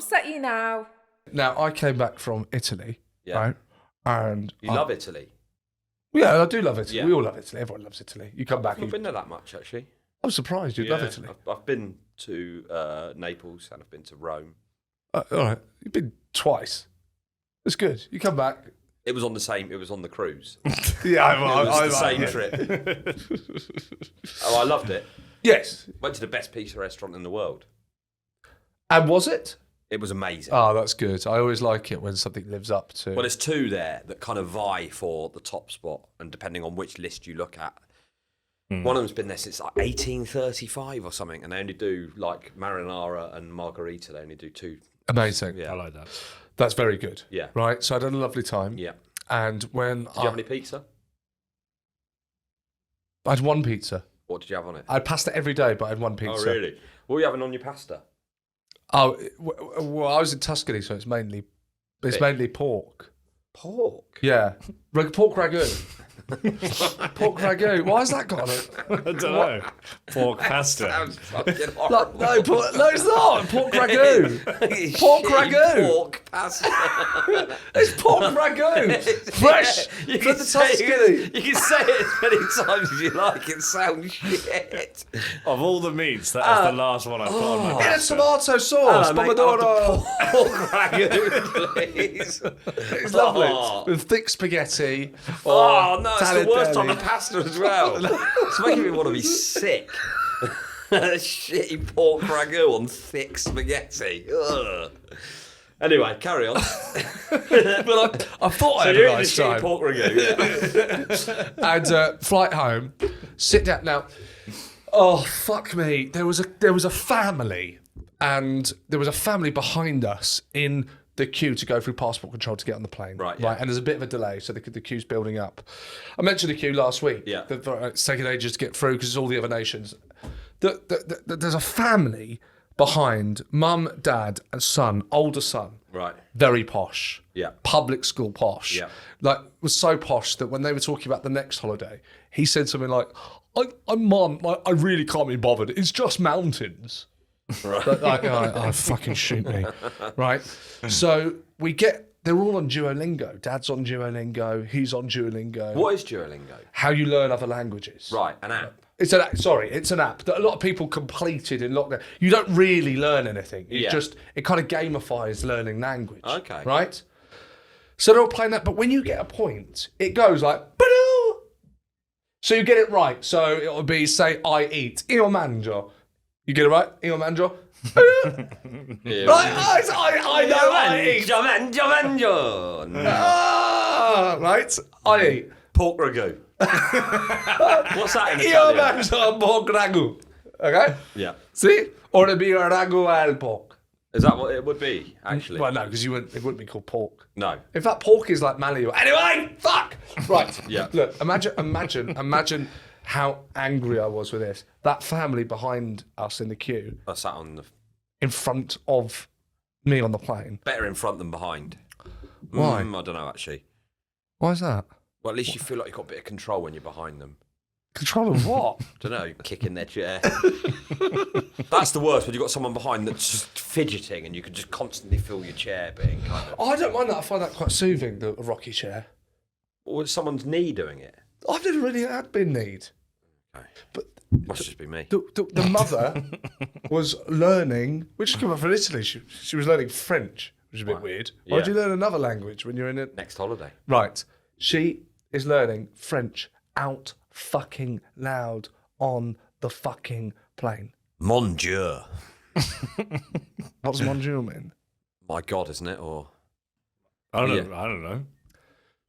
upset you now. Now, I came back from Italy, right? And You love Italy? Yeah, I do love Italy. Yeah. We all love Italy. Everyone loves Italy. You come back. I've not been there that much, actually. I'm surprised you'd love Italy. I've been to Naples and I've been to Rome. All right, you've been twice. It's good. You come back. It was on the same. It was on the cruise. Yeah, It was the same trip. Oh, I loved it. Yes. Went to the best pizza restaurant in the world. And was it? It was amazing. Oh, that's good. I always like it when something lives up to. Well, there's two there that kind of vie for the top spot, and depending on which list you look at, one of them's been there since like 1835 or something, and they only do like marinara and margarita. They only do two. Amazing. Yeah, I like that. That's very good. Yeah. Right. So I had a lovely time. Yeah. And when Did you have any pizza? I had one pizza. What did you have on it? I had pasta every day, but I had one pizza. Oh, really? What were you having on your pasta? Oh, well, I was in Tuscany, so it's mainly pork. Pork? Yeah. Pork ragu. Pork ragu. Why has that got on it? I don't know. Pork pasta. Sounds fucking horrible. No, it's not. Pork ragu. Pork ragu. Pork pasta. It's pork ragu. Fresh You from can the say Tuscany. it, you can say it as many times as you like. It sounds shit. Of all the meats, that was the last one I put on my In a pasta. tomato sauce. Mate, Pomodoro. pork ragu, please. It's lovely. With thick spaghetti. Oh, no, it's the worst tagliatelle. type of pasta as well. It's making me want to be sick. Shitty pork ragu on thick spaghetti. Ugh. Anyway, carry on. But I thought I had a nice time. Pork ragu. Yeah. And flight home, sit down. Now, oh fuck me! There was a family, and there was a family behind us in the queue to go through passport control to get on the plane. Right, yeah. Right, and there's a bit of a delay, so the queue's building up. I mentioned the queue last week. Yeah. It's taking ages to get through because it's all the other nations. There's a family behind mum, dad, and son, older son. Right. Very posh. Yeah. Public school posh. Yeah. Like, was so posh that when they were talking about the next holiday, he said something like, Mum, I really can't be bothered. It's just mountains. Right. Like, fucking shoot me. Right? So they're all on Duolingo. Dad's on Duolingo. He's on Duolingo. What is Duolingo? How you learn other languages. Right, an app. It's an app that a lot of people completed in lockdown. You don't really learn anything. It kind of gamifies learning language. Okay. Right? So they're all playing that, but when you get a point, it goes like, "Ba-doo!" So you get it right. So it'll be, say, I eat. Io mangio. You get it right? Io mangio. Yeah. Right? I know I eat. Giovanni. Right? I eat. Pork ragu. What's that in Io Italian? mangio pork ragu. Okay? Yeah. See? Or it'd be a ragu al pork. Is that what it would be, actually? Well, no, because it wouldn't be called pork. No. In fact, pork is like malleable. Anyway, fuck! Right. Yeah. Look, imagine how angry I was with this. That family behind us in the queue, I sat on the... in front of me on the plane. Better in front than behind. Why? I don't know, actually. Why is that? Well, at least you feel like you've got a bit of control when you're behind them. Control of what? Don't know, kicking their chair. That's the worst, when you've got someone behind that's just fidgeting and you can just constantly feel your chair being kind of... I don't mind that. I find that quite soothing, the rocky chair. Or someone's knee doing it. I've never really had been need. Okay. But Must just be me. the mother was learning, which came up from Italy. She was learning French, which is a bit weird. Why Yeah. do you learn another language when you're in it? Next holiday. Right. She is learning French out fucking loud on the fucking plane. Mon Dieu. What does mon Dieu mean? My God, isn't it? Or... I don't Yeah. know. I don't know.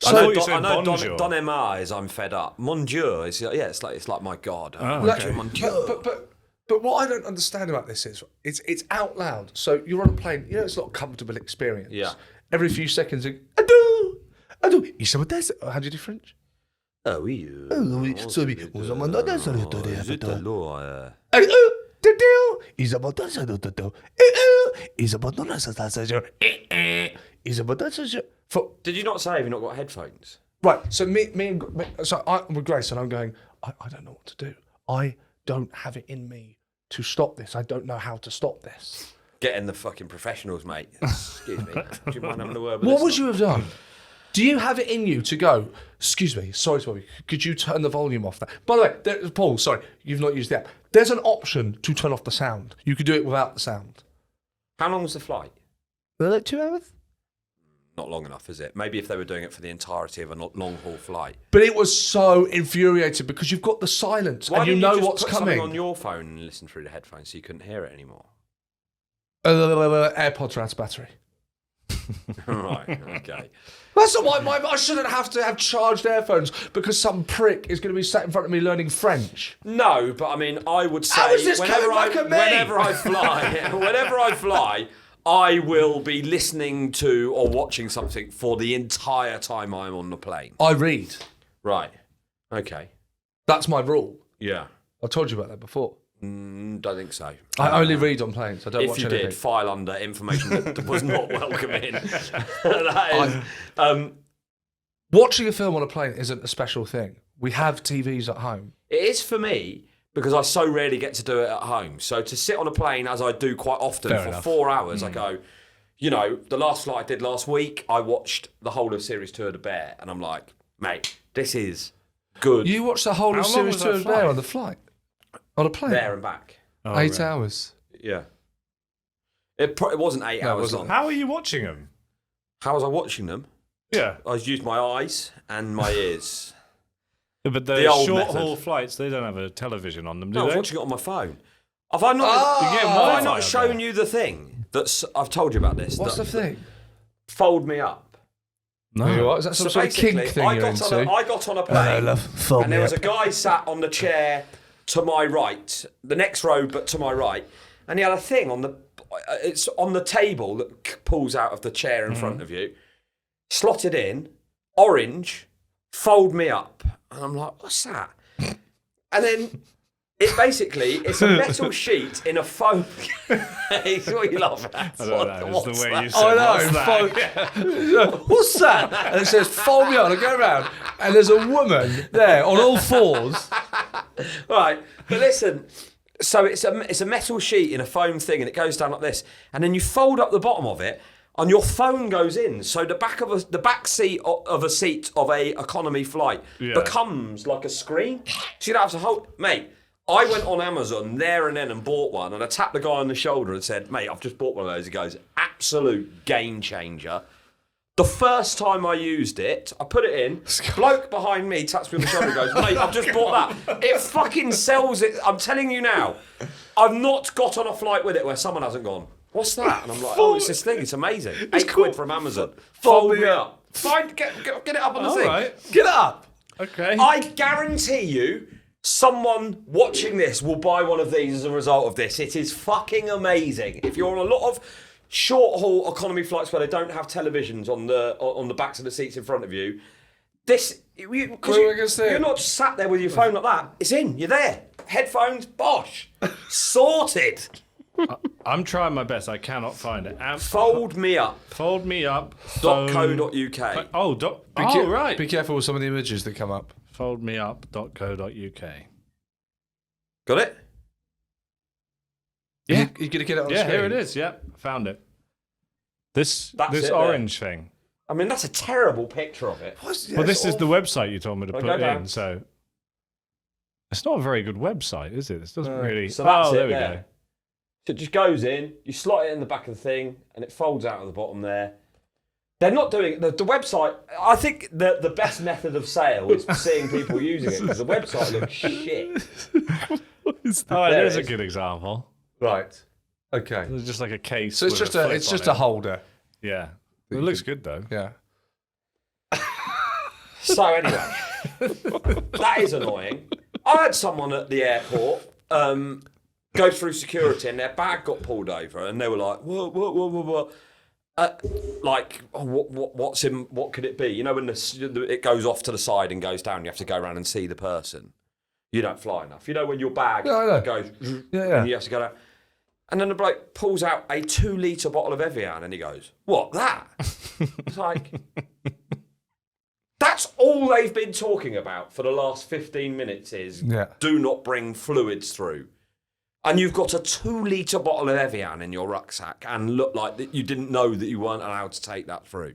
So- I I thought know, you said Don bonjour. Emma is I'm fed up. Mon Dieu is it's like my God. Oh, Like, okay. Mon Dieu. but what I don't understand about this is it's out loud. So you're on a plane. You know, it's not a comfortable experience. Yeah. Every few seconds, ado. How do you do French? Ah oui. Zut alors. Did you not say have you not got headphones? Right, so I'm with Grace and I'm going, I don't know what to do. I don't have it in me to stop this. I don't know how to stop this. getting the fucking professionals, mate. Excuse me. Do you mind having a word with What this would one? you have done? Do you have it in you to go, excuse me, sorry to bother you, could you turn the volume off that? By the way, Paul, sorry, you've not used the app. There's an option to turn off the sound. You could do it without the sound. How long was the flight? Like 2 hours? Not long enough, is it? Maybe if they were doing it for the entirety of a long-haul flight. But it was so infuriating because you've got the silence Why and you didn't know just what's put coming. something on your phone and listen through the headphones so you couldn't hear it anymore? AirPods are out of battery. Right, okay. That's not why I shouldn't have to have charged earphones because some prick is going to be sat in front of me learning French. No, but I mean, I would say How is this whenever coming back at me? whenever I fly, I will be listening to or watching something for the entire time I'm on the plane. I read. Right. Okay. That's my rule. Yeah. I told you about that before. Don't think so. I only read on planes. I don't If watch you anything. did, file under information that was not welcome in. That is, Watching a film on a plane isn't a special thing. We have TVs at home. it is for me because I so rarely get to do it at home. So to sit on a plane, as I do quite often, Fair for enough. 4 hours, I go, you know, the last flight I did last week, I watched the whole of Series 2 of The Bear, and I'm like, mate, this is good. You watched the whole How of long Series was 2 that of Bear flight? on the flight? On a plane? There and back. Oh, 8 right. hours. Yeah. It wasn't 8 No, it hours wasn't. long. How are you watching them? How was I watching them? Yeah. I used my eyes and my ears. But The the old short method. haul flights, they don't have a television on them, do No, I was they? watching it on my phone. Have I not, Oh! You're getting have I Wi-Fi not on shown there. you the thing that's I've told you about this? What's the that thing? Fold me up. No. Is that some So sort of kink basically, thing I you're got into? I got on a plane, Fold and there was a guy sat on the chair to my right, the next row, but to my right, and he had a thing on the. It's on the table that pulls out of the chair in front of you, slotted in, orange, fold me up, and I'm like, what's that? And then it's a metal sheet in a foam. It's what you laugh at. I don't know. It's the way you said I what's know. that? What's that? And it says, fold me on. I go around, and there's a woman there on all fours. Right, but listen. So it's a metal sheet in a foam thing, and it goes down like this, and then you fold up the bottom of it, and your phone goes in. So the back seat of a seat of a economy flight becomes like a screen. So you don't have to hold, mate. I went on Amazon there and then and bought one, and I tapped the guy on the shoulder and said, "Mate, I've just bought one of those." He goes, "Absolute game changer." The first time I used it, I put it in. Bloke behind me taps me on the shoulder and goes, "Mate, I've just bought that." It fucking sells it. I'm telling you now. I've not got on a flight with it where someone hasn't gone, "What's that?" And I'm like, "Oh, it's this thing. It's amazing. £8 from Amazon. Fold me up. Get it up on the All thing. right. Get up. Okay. I guarantee you, someone watching this will buy one of these as a result of this. It is fucking amazing. If you're on a lot of short haul economy flights where they don't have televisions on the backs of the seats in front of you, because you're not just sat there with your phone like that. It's in. You're there. Headphones. Bosh. Sorted. I'm trying my best. I cannot find it. Fold me up. Fold me up. .co.uk. Oh, right. Be careful with some of the images that come up. Foldmeup.co.uk. Got it? Yeah. You're going to get it on the Yeah, screen. here it is. Yeah, found it. This That's it there. orange thing. I mean, that's a terrible picture of it. Well, this is the website you told me to Well, put go in, down. so it's not a very good website, is it? This doesn't really. So that's there it we there. go. So it just goes in, you slot it in the back of the thing, and it folds out at the bottom there. They're not doing the website. I think the best method of sale is seeing people using it because the website looks shit. Oh, There there's it a is. good example. Right. Okay. It's just like a case. So it's with just flip it's on just it. a holder. Yeah, it looks good though. Yeah. So anyway, that is annoying. I had someone at the airport go through security and their bag got pulled over, and they were like, "What? Like, oh, what could it be?" You know, when it goes off to the side and goes down, you have to go around and see the person. You don't fly enough. You know when your bag Yeah, I know. goes, Yeah. and you have to go down. And then the bloke pulls out a 2-litre bottle of Evian and he goes, "What, that?" It's like, that's all they've been talking about for the last 15 minutes is Yeah. do not bring fluids through. and you've got a 2-litre bottle of Evian in your rucksack and look like that you didn't know that you weren't allowed to take that through.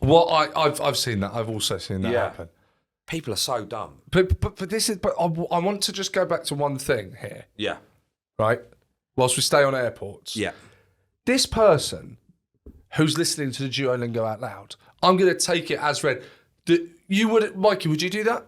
Well, I've seen that. I've also seen that happen. People are so dumb. But this is. But I want to just go back to one thing here. Yeah. Right. Whilst we stay on airports. Yeah. This person who's listening to the Duolingo out loud, I'm going to take it as read. You would, Mikey? Would you do that?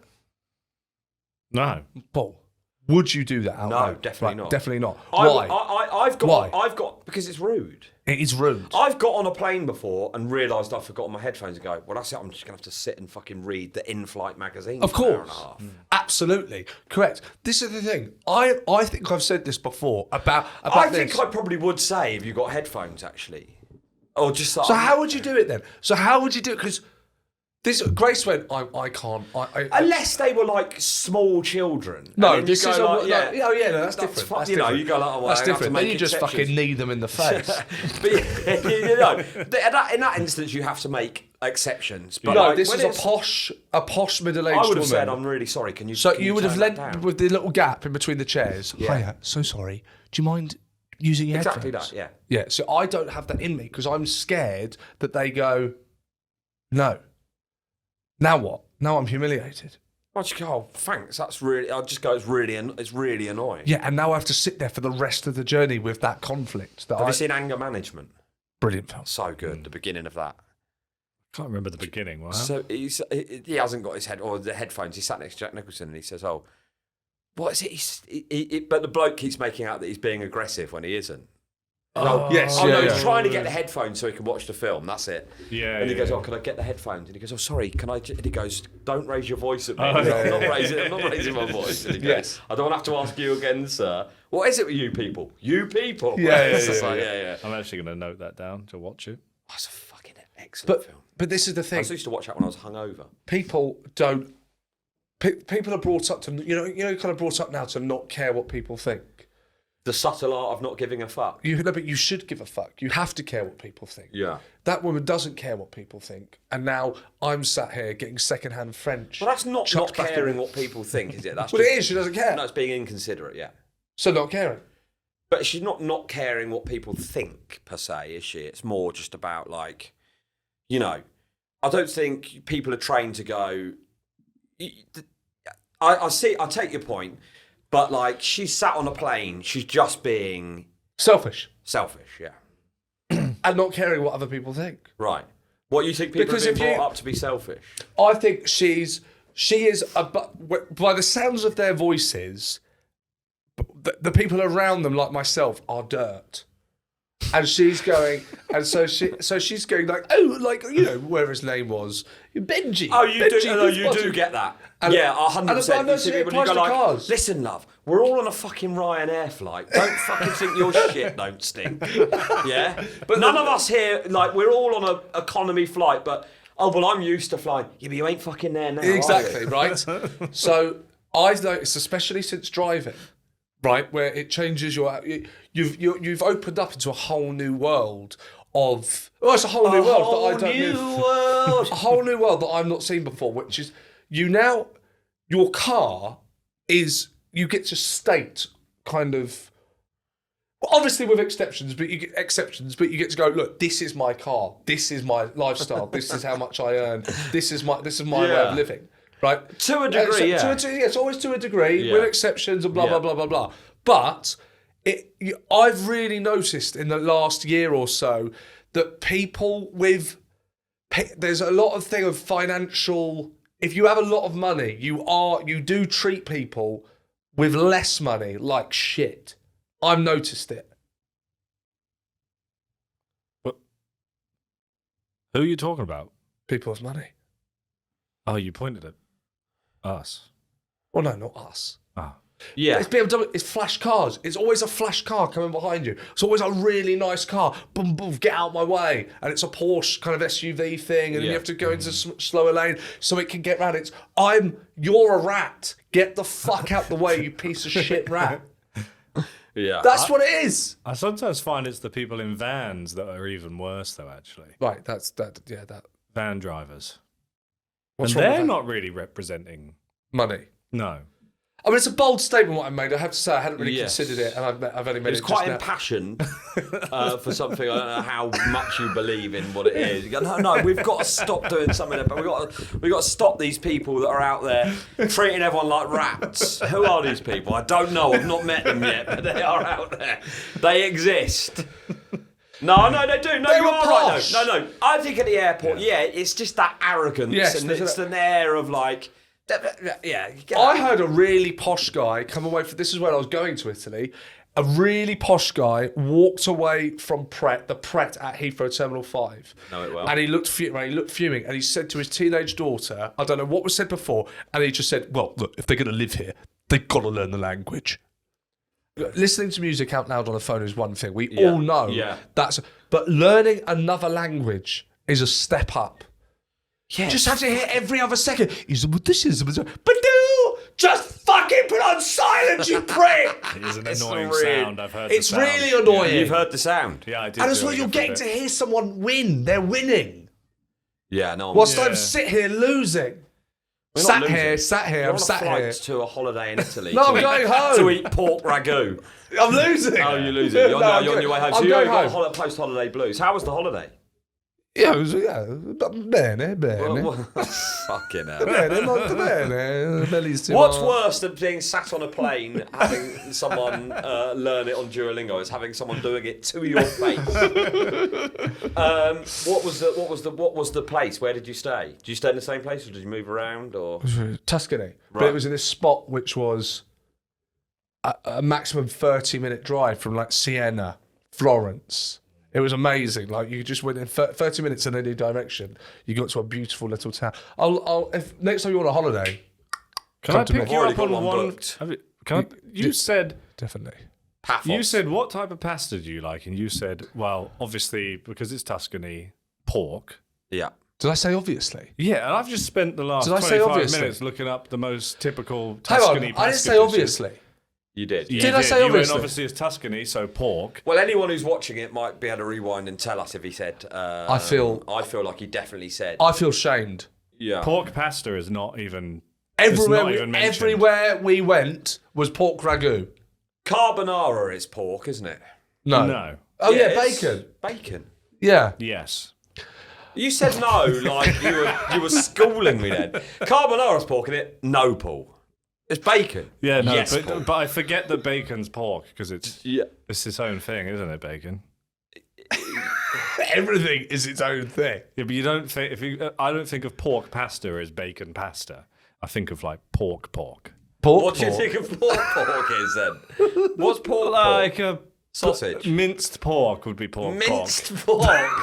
No. Paul, would you do that out loud? No, definitely not. Definitely not. Why? I've got because it's rude. It is rude. I've got on a plane before and realised I've forgotten my headphones and go, well, that's it. I'm just going to have to sit and fucking read the in-flight magazine Of for an hour course. and a half. Absolutely. Correct. This is the thing. I think I've said this before about I this. think I probably would say if you got headphones, actually. Or just like... So how would you do it then? So how would you do it? Because this Grace went, I can't. Unless they were like small children. No, and this you is go no, like, that's different. Fine. That's You know, different. you go like, oh, well, that's I have to different. Then make you just exceptions. fucking knee them in the face. But you know, in that instance, you have to make exceptions. But No, like, this when is it's- a posh middle-aged I would woman. have said, I'm really sorry. Can you? So can you would have turn that led down? with the little gap in between the chairs. Yeah. Hiya, so sorry. Do you mind using your Exactly headphones? that. Yeah. Yeah. So I don't have that in me because I'm scared that they go, no. Now what? Now I'm humiliated. I just go, oh, thanks. That's really. I just go, it's really annoying. Yeah, and now I have to sit there for the rest of the journey with that conflict. Have you seen Anger Management? Brilliant film. So good. The beginning of that. Can't remember the beginning. What? So he hasn't got his head or the headphones. He's sat next to Jack Nicholson and he says, "Oh, what is it?" But the bloke keeps making out that he's being aggressive when he isn't. Yes. Oh yeah, no, yeah. he's trying to get the headphones so he can watch the film. That's it. Yeah. And he yeah, goes, yeah. "Oh, can I get the headphones?" And he goes, "Oh, sorry, can I?" And he goes, "Don't raise your voice at me. Oh, I'm yeah, not raising my voice." And he goes, Yes. "I don't have to ask you again, sir. What is it with you people? You people?" Yeah, It's yeah, just yeah, like, yeah. yeah. I'm actually going to note that down to watch it. Oh, it's a fucking excellent film. But this is the I thing. used to watch that when I was hungover. People don't. People are brought up to kind of brought up now to not care what people think. The subtle art of not giving a fuck. But you should give a fuck. You have to care what people think. Yeah. That woman doesn't care what people think, and now I'm sat here getting secondhand French. Well, that's not chucked back caring in. what people think, is it? That's Well, just, it is. She doesn't care. No, it's being inconsiderate, yeah. So not caring. But she's not caring what people think, per se, is she? It's more just about, like, you know, I don't think people are trained to go... I take your point, but, like, she's sat on a plane, she's just being Selfish selfish, yeah. and not caring what other people think. Right. What, you think people Because have been if you- brought up to be selfish? I think she is by the sounds of their voices, the people around them, like myself, are dirt. And she's going, and so she's going like, oh, like, you know, where his name was, Benji. Oh, you Benji, do. No, this you button. do get that. And- Yeah, and 100%. I know You see it people, you applies go to like, cars. listen, love, we're all on a fucking Ryanair flight. Don't fucking think your shit don't stink. Yeah, but none of us here, like, we're all on a economy flight. But oh, well, I'm used to flying. Yeah, but you ain't fucking there now. Exactly, Are you? right? So I've noticed, especially since driving, right, where it changes you've opened up into a whole new world of... Oh, it's a whole new world that I don't know. A whole new world that I've not seen before, which is your car is, you get to state kind of, obviously with exceptions, but you get to go, look, this is my car, this is my lifestyle, this is how much I earn, this is my way Yeah. of living, right? To a degree, yeah. It's always to a degree, Yeah. with exceptions and blah, Yeah. blah, blah, blah, blah. But I've really noticed in the last year or so that people there's a lot of thing of financial, if you have a lot of money, you do treat people with less money like shit. I've noticed it. But who are you talking about? People with money. Oh, you pointed at us. Well, no, not us. Ah. Yeah. It's BMW, it's flash cars. It's always a flash car coming behind you. It's always a really nice car. Boom, boom, get out my way. And it's a Porsche kind of SUV thing, and then you Yeah. have to go into slower lane so it can get round. You're a rat. Get the fuck out the way, you piece of shit rat. Yeah. That's what it is. I sometimes find it's the people in vans that are even worse, though, actually. Right, that. Van drivers. What's And wrong with they're that? not really representing. Money. No. I mean, it's a bold statement what I made. I have to say, I hadn't really considered it, and I've only made it. It's quite just now. impassioned for something. I don't know how much you believe in what it is. You go, no, we've got to stop doing something. But we've got to stop these people that are out there treating everyone like rats. Who are these people? I don't know. I've not met them yet, but they are out there. They exist. No, they do. No, you are right. No. I think at the airport, it's just that arrogance and it's an air of like. Yeah, I heard a really posh guy come away from. This is when I was going to Italy. A really posh guy walked away from the Pret at Heathrow Terminal 5. Know it well. And he looked fuming, and he said to his teenage daughter, I don't know what was said before, and he just said, well, look, if they're going to live here, they've got to learn the language. Listening to music out loud on a phone is one thing. We all know but learning another language is a step up. Yeah. Just have to hear every other second. But no! Just fucking put on silent, you prick! It is an annoying sound. I've heard. It's really annoying. You've heard the sound. Yeah, I did. And as well, you're getting to hear someone win. They're winning. Yeah, no. Whilst I'm sit here losing. Sat here. You're I'm sat here. To a holiday in Italy. No, I'm going home. To eat pork ragu. I'm losing. Oh, you're losing. You're on your way home. So I'm you've going got post-holiday blues. How was the holiday? Yeah, it was, bene. Fucking hell. Bene, molto bene. Bellissimo. What's worse than being sat on a plane, having someone learn it on Duolingo, is having someone doing it to your face? What was the place? Where did you stay? Did you stay in the same place, or did you move around? Or Tuscany, but it was in this spot which was a maximum 30-minute drive from like Siena, Florence. It was amazing. Like you just went in 30 minutes in any direction. You got to a beautiful little town. If next time you're on a holiday, can I pick you up on one? You said definitely. Paphos. You said what type of pasta do you like, and you said, well, obviously because it's Tuscany, pork. Yeah. Did I say obviously? Yeah, and I've just spent the last 25 minutes looking up the most typical Tuscany pasta. I didn't say obviously. You did. Did I say obviously? Obviously it's Tuscany, so pork. Well, anyone who's watching it might be able to rewind and tell us if he said. I feel like he definitely said. I feel shamed. Yeah. Pork pasta is not even. Everywhere we went was pork ragu. Carbonara is pork, isn't it? No. Oh yeah, bacon. Bacon. Yeah. Yes. You said no, like you were schooling me then. Carbonara's pork, isn't it? No, Paul. It's bacon. Yeah, no, yes, but I forget that bacon's pork because it's its own thing, isn't it? Bacon. Everything is its own thing. Yeah, but you don't think I don't think of pork pasta as bacon pasta. I think of like pork. What do you think of pork is then? What's pork? Like a sausage. Minced pork would be pork. Minced pork.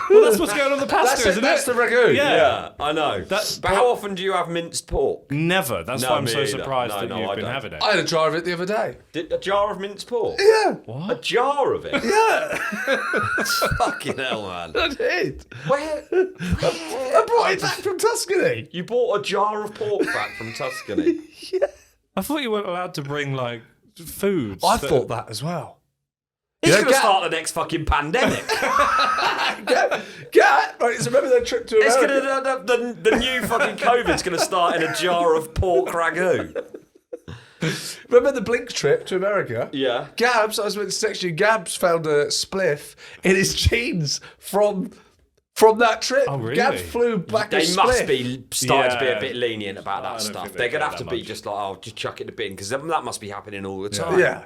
Well, that's what's going on the pasta, isn't it? That's the ragu. Yeah, I know. But how often do you have minced pork? Never. That's why I'm so either. surprised that you've been having it. I had a jar of it the other day. A jar of minced pork? Yeah. What? A jar of it? Yeah. Fucking hell, man. I did. Where? I brought it back from Tuscany. You bought a jar of pork back from Tuscany? Yeah. I thought you weren't allowed to bring like foods. I thought that as well. It's going to start the next fucking pandemic. Right, so remember that trip to America? The new fucking COVID's going to start in a jar of pork ragu. Remember the Blink trip to America? Yeah. Gabs, I was with the section. Gabs found a spliff in his jeans from that trip. Oh, really? Gabs flew back a They spliff. must be starting to be a bit lenient about that stuff. They're going to have to be much. just like, oh, just chuck it in the bin, because that must be happening all the time. Yeah.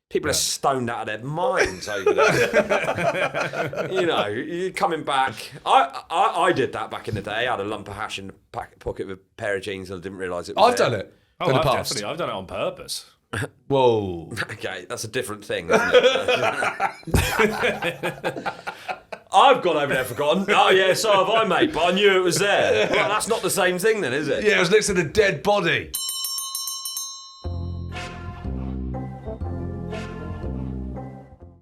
People are stoned out of their minds over there. You know, you're coming back. I did that back in the day. I had a lump of hash in the pocket with a pair of jeans and I didn't realise it was I've done it. Oh, in the I've past. definitely. I've done it on purpose. Whoa. Okay, that's a different thing, isn't it? I've gone over there forgotten. Oh, yeah, so have I, mate, but I knew it was there. Well, that's not the same thing then, is it? Yeah, it was next to the dead body.